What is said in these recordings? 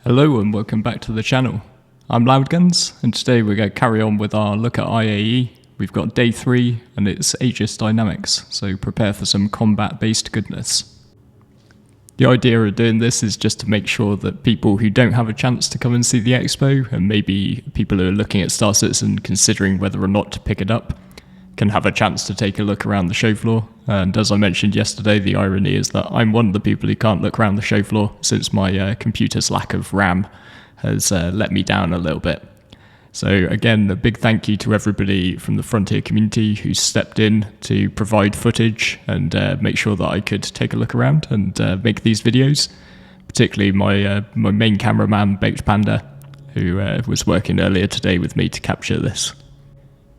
Hello and welcome back to the channel. I'm Loudguns, and today we're going to carry on with our look at IAE. We've got day 3 and it's Aegis Dynamics, so prepare for some combat based goodness. The idea of doing this is just to make sure that people who don't have a chance to come and see the expo, and maybe people who are looking at Star Citizen considering whether or not to pick it up, can have a chance to take a look around the show floor. And as I mentioned yesterday, the irony is that I'm one of the people who can't look around the show floor since my computer's lack of RAM has let me down a little bit. So again, a big thank you to everybody from the Frontier community who stepped in to provide footage and make sure that I could take a look around and make these videos. Particularly my main cameraman, Baked Panda, who was working earlier today with me to capture this.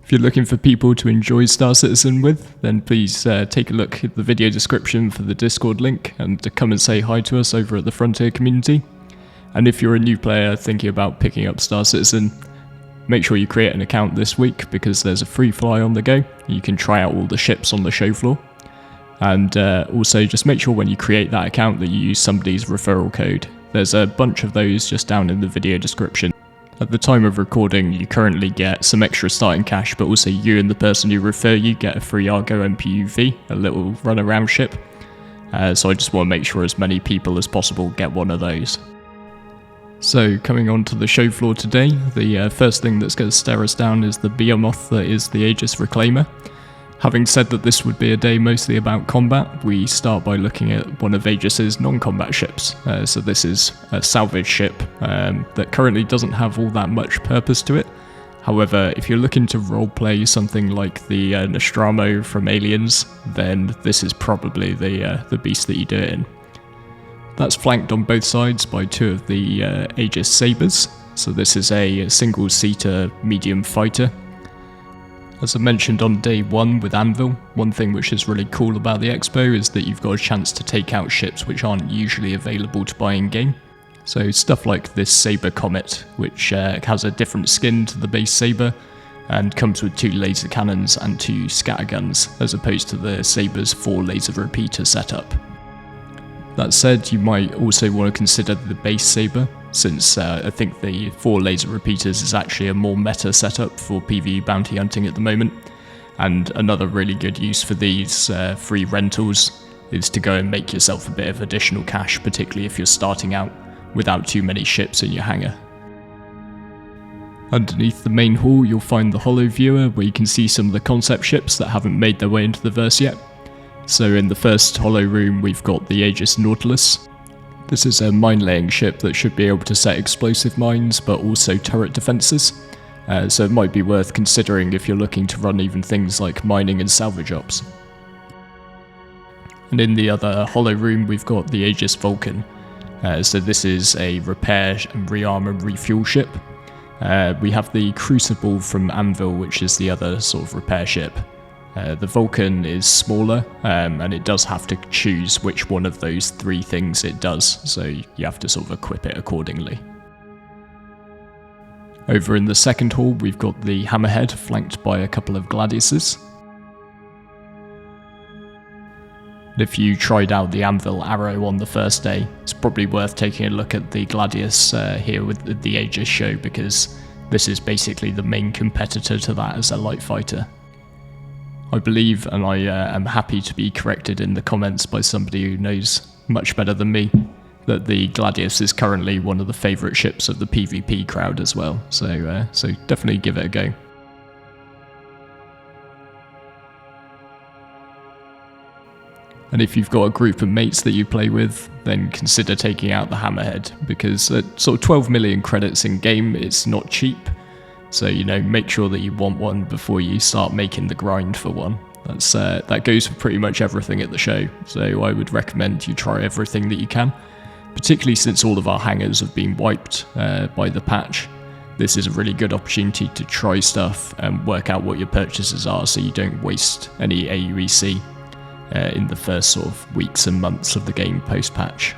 If you're looking for people to enjoy Star Citizen with, then please take a look at the video description for the Discord link and to come and say hi to us over at the Frontier community. And if you're a new player thinking about picking up Star Citizen, make sure you create an account this week because there's a free fly on the go. You can try out all the ships on the show floor. And also just make sure when you create that account that you use somebody's referral code. There's a bunch of those just down in the video description. At the time of recording, you currently get some extra starting cash, but also you and the person who refer you get a free Argo MPUV, a little run-around ship. So I just want to make sure as many people as possible get one of those. So coming on to the show floor today, the first thing that's going to stare us down is the behemoth that is the Aegis Reclaimer. Having said that this would be a day mostly about combat, we start by looking at one of Aegis's non-combat ships. So this is a salvage ship that currently doesn't have all that much purpose to it. However, if you're looking to roleplay something like the Nostromo from Aliens, then this is probably the beast that you do it in. That's flanked on both sides by two of the Aegis Sabres. So this is a single-seater medium fighter. As I mentioned on day 1 with Anvil, one thing which is really cool about the expo is that you've got a chance to take out ships which aren't usually available to buy in game. So stuff like this Sabre Comet, which has a different skin to the base Sabre and comes with 2 laser cannons and 2 scatterguns, as opposed to the Sabre's 4 laser repeater setup. That said, you might also want to consider the base Sabre, since I think the 4 laser repeaters is actually a more meta setup for PvE bounty hunting at the moment. And another really good use for these free rentals is to go and make yourself a bit of additional cash, particularly if you're starting out without too many ships in your hangar. Underneath the main hall you'll find the holo viewer where you can see some of the concept ships that haven't made their way into the verse yet. So in the first holo room we've got the Aegis Nautilus. This is a mine-laying ship that should be able to set explosive mines, but also turret defences. So it might be worth considering if you're looking to run even things like mining and salvage ops. And in the other holo room we've got the Aegis Vulcan. So this is a repair, rearm and refuel ship. We have the Crucible from Anvil, which is the other sort of repair ship. The Vulcan is smaller, and it does have to choose which one of those 3 things it does, so you have to sort of equip it accordingly. Over in the second hall we've got the Hammerhead, flanked by a couple of Gladiuses. If you tried out the Anvil Arrow on the first day, it's probably worth taking a look at the Gladius here with the Aegis show, because this is basically the main competitor to that as a light fighter. I believe, and I am happy to be corrected in the comments by somebody who knows much better than me, that the Gladius is currently one of the favourite ships of the PvP crowd as well, so definitely give it a go. And if you've got a group of mates that you play with, then consider taking out the Hammerhead, because at sort of 12 million credits in game, it's not cheap. So, make sure that you want one before you start making the grind for one. That goes for pretty much everything at the show, so I would recommend you try everything that you can, particularly since all of our hangars have been wiped by the patch. This is a really good opportunity to try stuff and work out what your purchases are so you don't waste any AUEC in the first sort of weeks and months of the game post-patch.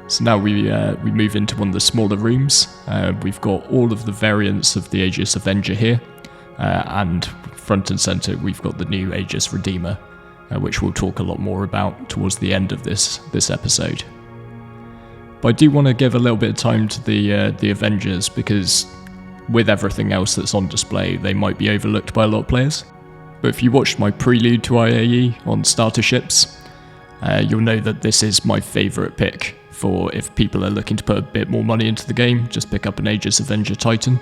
So now we move into one of the smaller rooms. We've got all of the variants of the Aegis Avenger here, and front and centre we've got the new Aegis Redeemer, which we'll talk a lot more about towards the end of this episode. But I do want to give a little bit of time to the Avengers, because with everything else that's on display, they might be overlooked by a lot of players. But if you watched my prelude to IAE on starter ships, you'll know that this is my favourite pick for if people are looking to put a bit more money into the game, just pick up an Aegis Avenger Titan.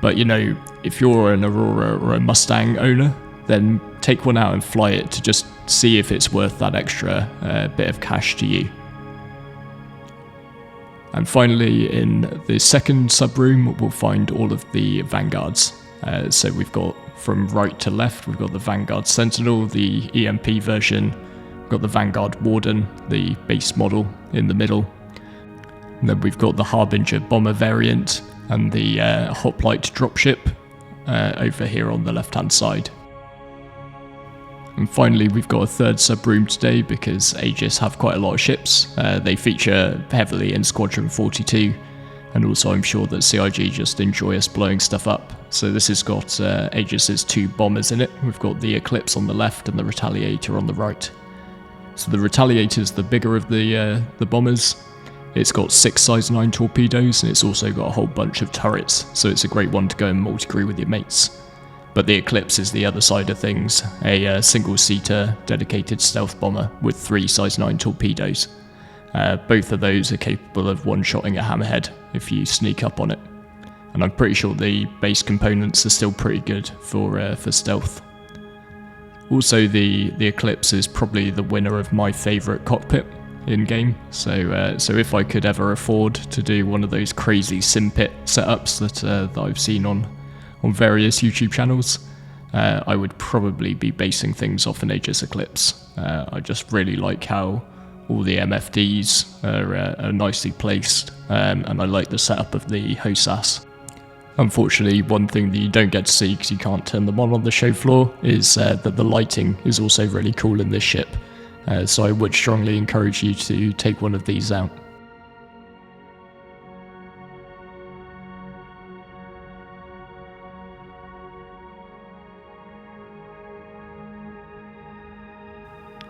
But you know, if you're an Aurora or a Mustang owner, then take one out and fly it to just see if it's worth that extra bit of cash to you. And finally, in the second sub-room, we'll find all of the Vanguards. So we've got, from right to left, we've got the Vanguard Sentinel, the EMP version, we've got the Vanguard Warden, the base model in the middle. And then we've got the Harbinger Bomber variant, and the Hoplite dropship over here on the left-hand side. And finally, we've got a third sub-room today because Aegis have quite a lot of ships. They feature heavily in Squadron 42, and also I'm sure that CIG just enjoy us blowing stuff up. So this has got Aegis's 2 bombers in it. We've got the Eclipse on the left and the Retaliator on the right. So the Retaliator is the bigger of the bombers. It's got 6 size 9 torpedoes, and it's also got a whole bunch of turrets, so it's a great one to go and multi-crew with your mates. But the Eclipse is the other side of things, a single-seater dedicated stealth bomber with 3 size 9 torpedoes. Both of those are capable of one-shotting a hammerhead if you sneak up on it. And I'm pretty sure the base components are still pretty good for stealth. Also, the Eclipse is probably the winner of my favourite cockpit in-game, so if I could ever afford to do one of those crazy sim pit setups that I've seen on various YouTube channels, I would probably be basing things off an Aegis Eclipse. I just really like how all the MFDs are nicely placed, and I like the setup of the HOSAS. Unfortunately, one thing that you don't get to see because you can't turn them on the show floor is that the lighting is also really cool in this ship. So I would strongly encourage you to take one of these out.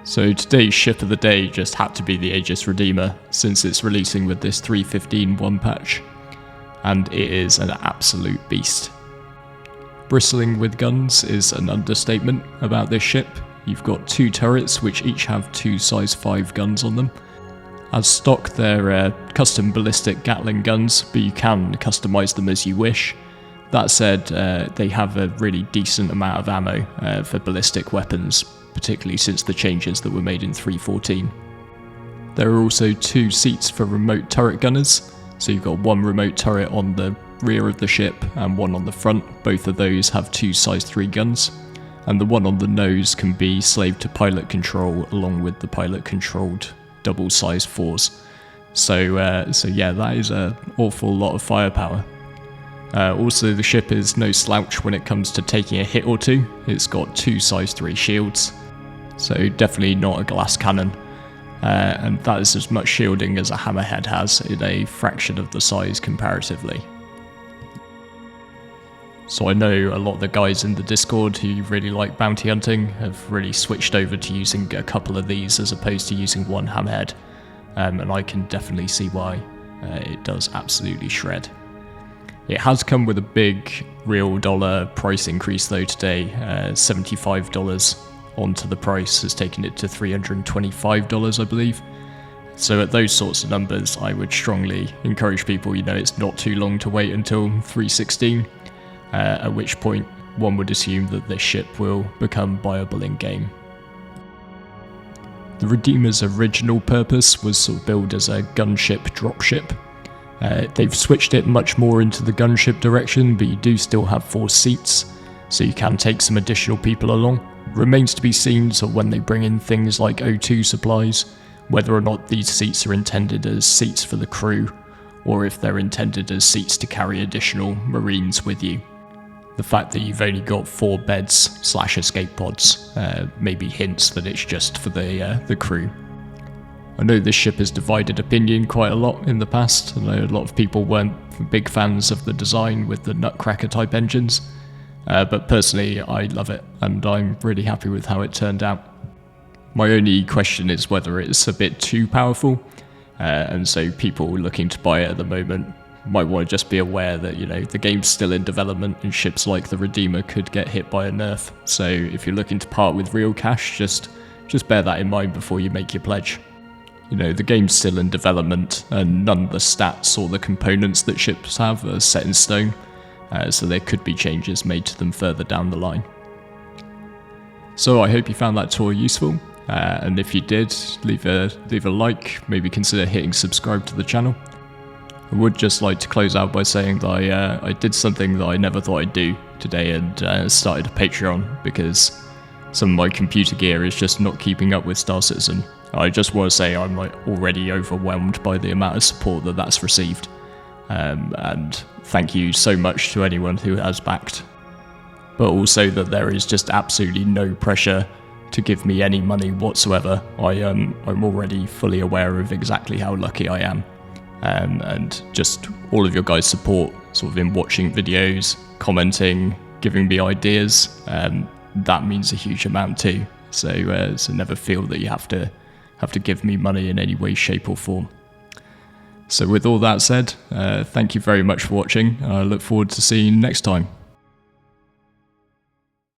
So today's ship of the day just had to be the Aegis Redeemer, since it's releasing with this 3.15.1 patch, and it is an absolute beast. Bristling with guns is an understatement about this ship. You've got 2 turrets which each have 2 size 5 guns on them. As stock, they're custom ballistic Gatling guns, but you can customize them as you wish. That said, they have a really decent amount of ammo for ballistic weapons, particularly since the changes that were made in 3.14. There are also 2 seats for remote turret gunners, so you've got 1 remote turret on the rear of the ship and 1 on the front. Both of those have 2 size 3 guns, and the one on the nose can be slaved to pilot control along with the pilot controlled double size 4s. So yeah, that is an awful lot of firepower. Also, the ship is no slouch when it comes to taking a hit or two. It's got 2 size 3 shields, so definitely not a glass cannon. And that is as much shielding as a hammerhead has in a fraction of the size comparatively. So I know a lot of the guys in the Discord who really like bounty hunting have really switched over to using a couple of these as opposed to using 1 hammerhead, and I can definitely see why. It does absolutely shred. It has come with a big real dollar price increase though today. $75 onto the price has taken it to $325, I believe. So at those sorts of numbers, I would strongly encourage people, it's not too long to wait until 3.16, at which point one would assume that this ship will become viable in-game. The Redeemer's original purpose was sort of billed as a gunship dropship. They've switched it much more into the gunship direction, but you do still have 4 seats, so you can take some additional people along. Remains to be seen, so when they bring in things like O2 supplies, whether or not these seats are intended as seats for the crew, or if they're intended as seats to carry additional Marines with you. The fact that you've only got 4 beds / escape pods maybe hints that it's just for the crew. I know this ship has divided opinion quite a lot in the past. I know a lot of people weren't big fans of the design with the Nutcracker type engines, but personally I love it and I'm really happy with how it turned out. My only question is whether it's a bit too powerful. and so people looking to buy it at the moment might want to just be aware that, you know, the game's still in development and ships like the Redeemer could get hit by a nerf. So if you're looking to part with real cash, just bear that in mind before you make your pledge. You know, the game's still in development and none of the stats or the components that ships have are set in stone, so there could be changes made to them further down the line. So I hope you found that tour useful, and if you did, leave a like, maybe consider hitting subscribe to the channel. I would just like to close out by saying that I did something that I never thought I'd do today, and started a Patreon, because some of my computer gear is just not keeping up with Star Citizen. I just want to say I'm already overwhelmed by the amount of support that's received, and thank you so much to anyone who has backed. But also that there is just absolutely no pressure to give me any money whatsoever. I'm already fully aware of exactly how lucky I am, and just all of your guys' support, sort of in watching videos, commenting, giving me ideas, that means a huge amount too. So never feel that you have to give me money in any way, shape or form. So with all that said, thank you very much for watching. I look forward to seeing you next time.